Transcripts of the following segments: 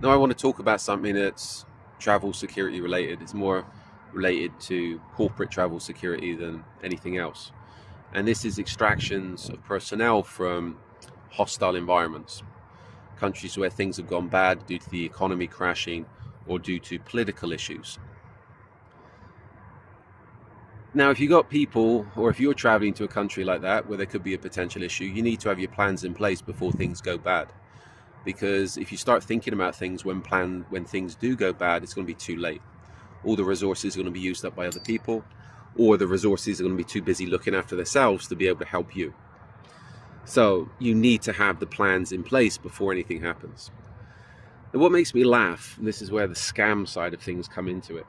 Now I want to talk about something that's travel security related. It's more related to corporate travel security than anything else. And this is extractions of personnel from hostile environments, countries where things have gone bad due to the economy crashing or due to political issues. Now, if you got people, or if you're traveling to a country like that where there could be a potential issue, you need to have your plans in place before things go bad. Because if you start thinking about things when things do go bad, it's going to be too late. All the resources are going to be used up by other people, or the resources are going to be too busy looking after themselves to be able to help you. So you need to have the plans in place before anything happens. And what makes me laugh, and this is where the scam side of things come into it,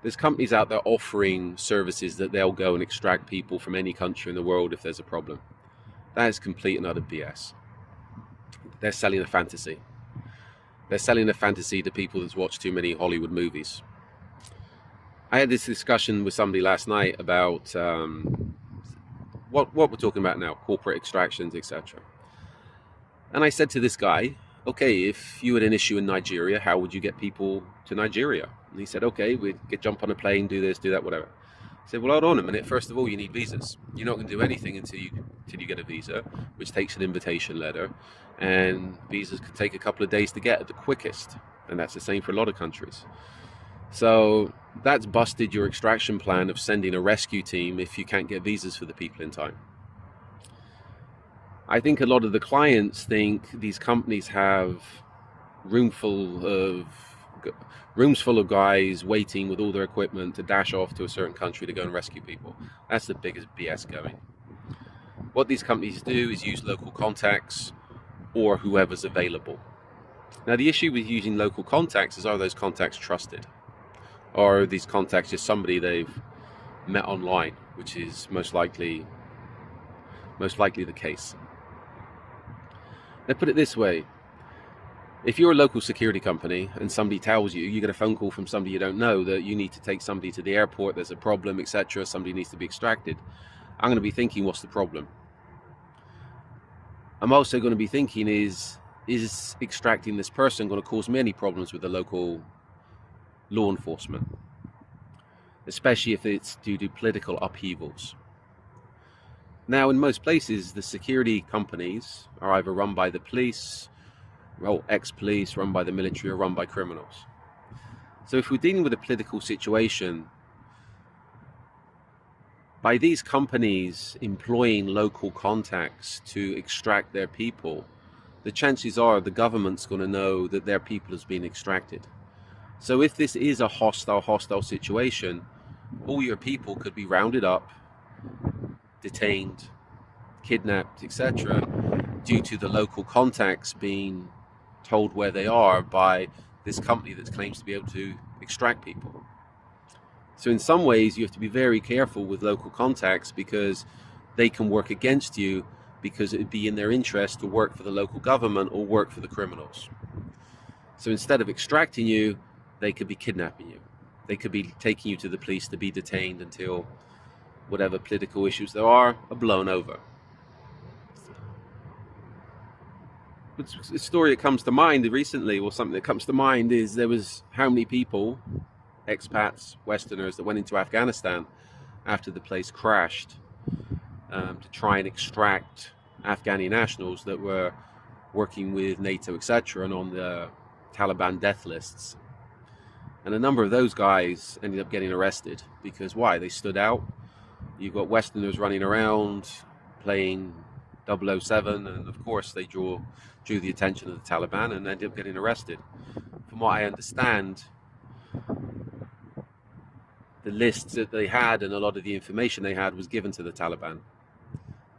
there's companies out there offering services that they'll go and extract people from any country in the world if there's a problem. That is complete and utter BS. They're selling a fantasy. They're selling a fantasy to people that's watched too many Hollywood movies. I had this discussion with somebody last night about what we're talking about now, corporate extractions, etc. And I said to this guy, okay, if you had an issue in Nigeria, how would you get people to Nigeria? And he said, okay, we'd jump on a plane, do this, do that, whatever. I said, well, hold on a minute. First of all, you need visas. You're not going to do anything until you get a visa, which takes an invitation letter. And visas could take a couple of days to get at the quickest. And that's the same for a lot of countries. So that's busted your extraction plan of sending a rescue team if you can't get visas for the people in time. I think a lot of the clients think these companies have rooms full of guys waiting with all their equipment to dash off to a certain country to go and rescue people. That's the biggest BS going. What these companies do is use local contacts or whoever's available. Now, the issue with using local contacts is, are those contacts trusted? Or are these contacts just somebody they've met online, which is most likely the case. Now, put it this way. If you're a local security company and somebody tells you get a phone call from somebody you don't know that you need to take somebody to the airport, there's a problem, etc., somebody needs to be extracted, I'm going to be thinking, what's the problem? I'm also going to be thinking, is extracting this person going to cause me any problems with the local law enforcement, especially if it's due to political upheavals? Now, in most places, the security companies are either run by the police, well, ex-police, run by the military, or run by criminals. So if we're dealing with a political situation, by these companies employing local contacts to extract their people, the chances are the government's going to know that their people has been extracted. So if this is a hostile situation, all your people could be rounded up, detained, kidnapped, etc., due to the local contacts being told where they are by this company that claims to be able to extract people. So in some ways, you have to be very careful with local contacts because they can work against you, because it would be in their interest to work for the local government or work for the criminals. So instead of extracting you, they could be kidnapping you. They could be taking you to the police to be detained until whatever political issues there are blown over. But the story that comes to mind recently, or something that comes to mind, is there was how many people, expats, Westerners, that went into Afghanistan after the place crashed to try and extract Afghani nationals that were working with NATO, etc., and on the Taliban death lists. And a number of those guys ended up getting arrested because why? They stood out. You've got Westerners running around playing 007, and of course they drew the attention of the Taliban and ended up getting arrested. From what I understand, the lists that they had and a lot of the information they had was given to the Taliban,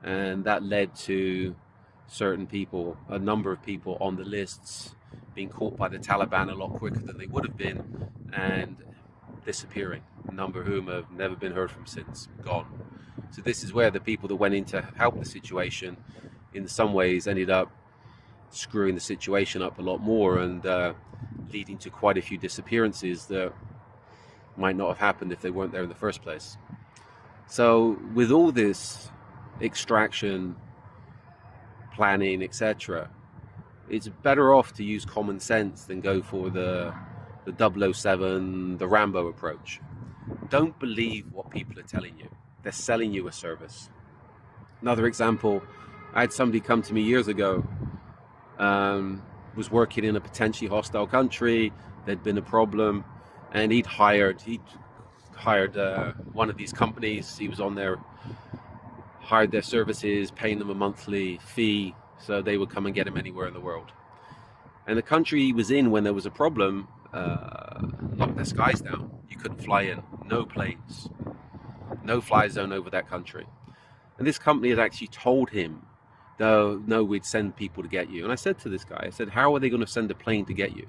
and that led to certain people, a number of people on the lists, being caught by the Taliban a lot quicker than they would have been and disappearing, a number of whom have never been heard from since, gone. So this is where the people that went in to help the situation in some ways ended up screwing the situation up a lot more and leading to quite a few disappearances that might not have happened if they weren't there in the first place. So with all this extraction, planning, etc., it's better off to use common sense than go for the 007, the Rambo approach. Don't believe what people are telling you. They're selling you a service. Another example, I had somebody come to me years ago, was working in a potentially hostile country. There'd been a problem, and he'd hired one of these companies. He was on there, hired their services, paying them a monthly fee, so they would come and get him anywhere in the world. And the country he was in when there was a problem locked their skies down. You couldn't fly in, no planes, no fly zone over that country. And this company had actually told him, though, no, we'd send people to get you. And I said to this guy, I said, how are they going to send a plane to get you?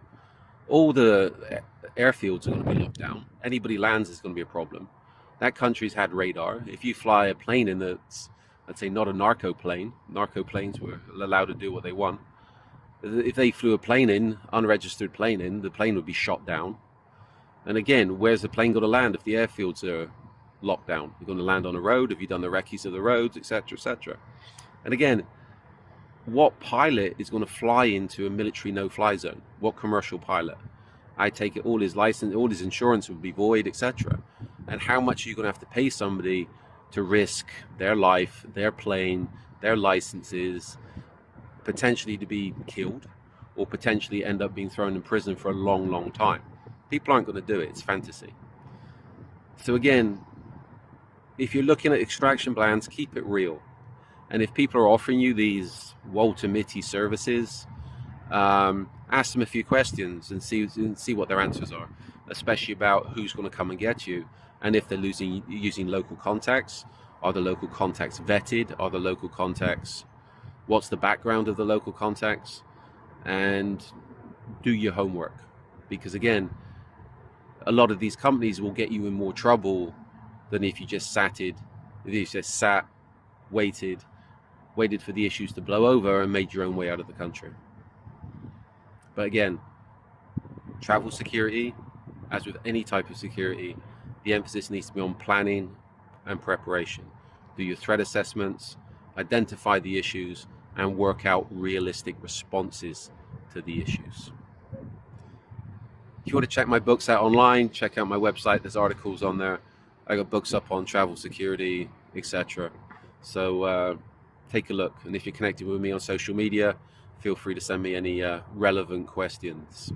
All the airfields are going to be locked down. Anybody lands is going to be a problem. That country's had radar. If you fly a plane in that's, let's say, not a narco plane, narco planes were allowed to do what they want. If they flew a plane in, unregistered plane in, the plane would be shot down. And again, where's the plane going to land if the airfields are locked down? You're going to land on a road. Have you done the recce's of the roads, etc., etc.? And again, what pilot is going to fly into a military no-fly zone? What commercial pilot? I take it all his license, all his insurance would be void, etc. And how much are you going to have to pay somebody to risk their life, their plane, their licenses, potentially to be killed, or potentially end up being thrown in prison for a long, long time? People aren't going to do it. It's fantasy. So again, if you're looking at extraction plans, keep it real. And if people are offering you these Walter Mitty services, ask them a few questions and see what their answers are, especially about who's going to come and get you, and if they're using local contacts. Are the local contacts vetted? Are the local contacts, what's the background of the local contacts? And do your homework, because again, a lot of these companies will get you in more trouble than if you just waited for the issues to blow over and made your own way out of the country. But again, travel security, as with any type of security, the emphasis needs to be on planning and preparation. Do your threat assessments, identify the issues, and work out realistic responses to the issues. If you want to check my books out online, check out my website. There's articles on there. I got books up on travel security, etc. So take a look. And if you're connected with me on social media, feel free to send me any relevant questions.